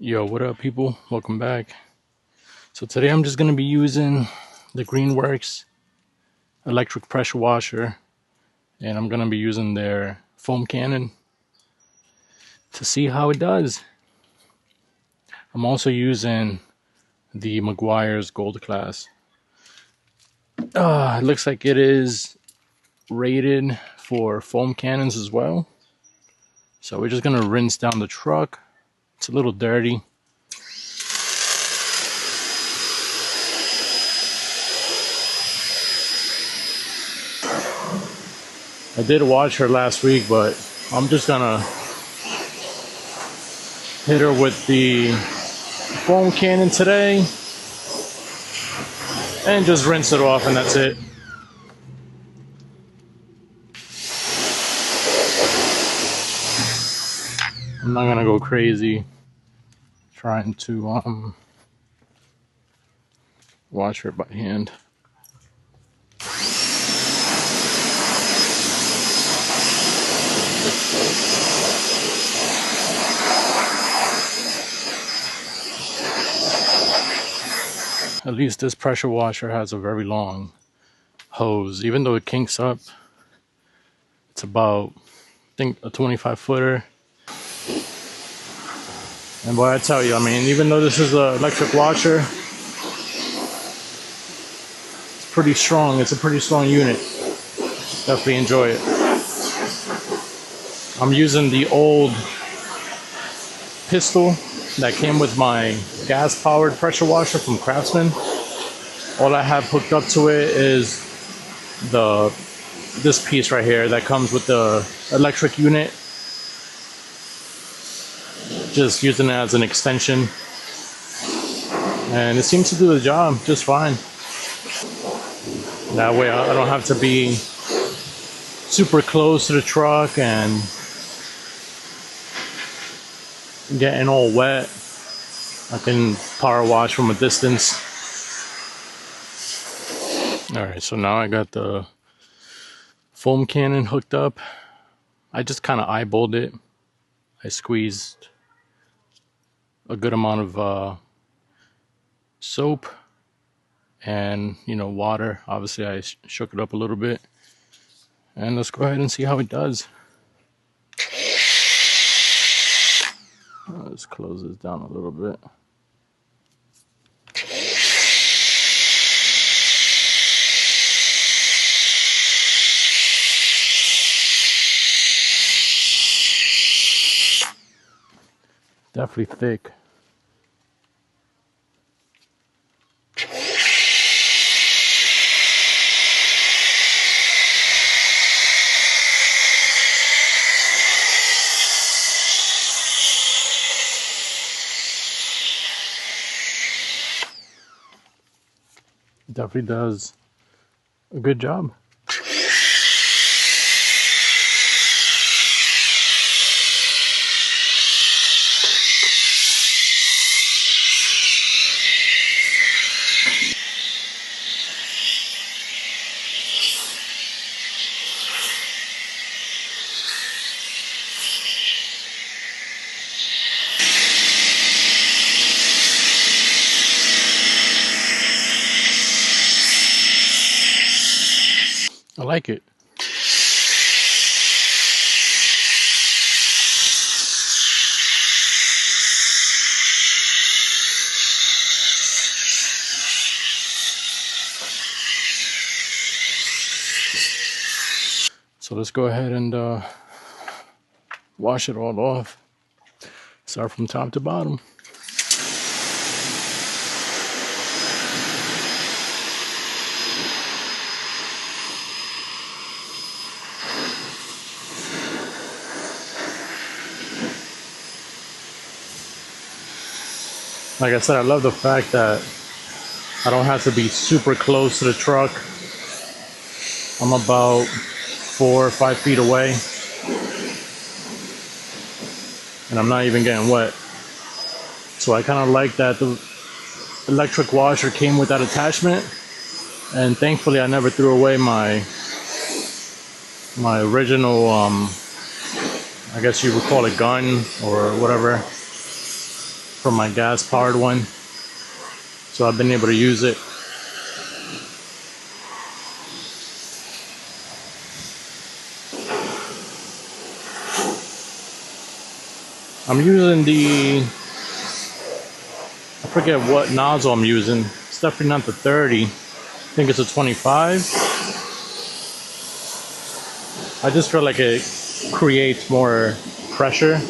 Yo, what up, people? Welcome back. So today I'm just gonna be using the GREENWORKS electric pressure washer, and I'm gonna be using their foam cannon to see how it does. I'm also using the Meguiar's Gold Class. It looks like it is rated for foam cannons as well. So we're just gonna rinse down the truck. It's a little dirty. I did watch her last week, but I'm just gonna hit her with the foam cannon today and just rinse it off, and that's it. I'm not gonna go crazy trying to wash her by hand. At least this pressure washer has a very long hose. Even though it kinks up, it's about, I think, a 25 footer. And boy, I tell you, I mean, even though this is an electric washer, it's pretty strong. It's a pretty strong unit. Definitely enjoy it. I'm using the old pistol that came with my gas-powered pressure washer from Craftsman. All I have hooked up to it is this piece right here that comes with the electric unit. Just using it as an extension, and it seems to do the job just fine. That way I don't have to be super close to the truck and getting all wet. I can power wash from a distance. Alright, so now I got the foam cannon hooked up. I just kind of eyeballed it. I squeezed a good amount of soap and, water. Obviously I shook it up a little bit, and let's go ahead and see how it does. Let's close this down a little bit. Definitely thick. Definitely does a good job. I like it. So let's go ahead and wash it all off. Start from top to bottom. Like I said, I love the fact that I don't have to be super close to the truck. I'm about 4 or 5 feet away, and I'm not even getting wet. So I kind of like that the electric washer came with that attachment, and thankfully I never threw away my original, I guess you would call it gun or whatever. from my gas powered one. So I've been able to use it. I'm using I forget what nozzle I'm using. It's definitely not the 30. I think it's a 25. I just feel like it creates more pressure.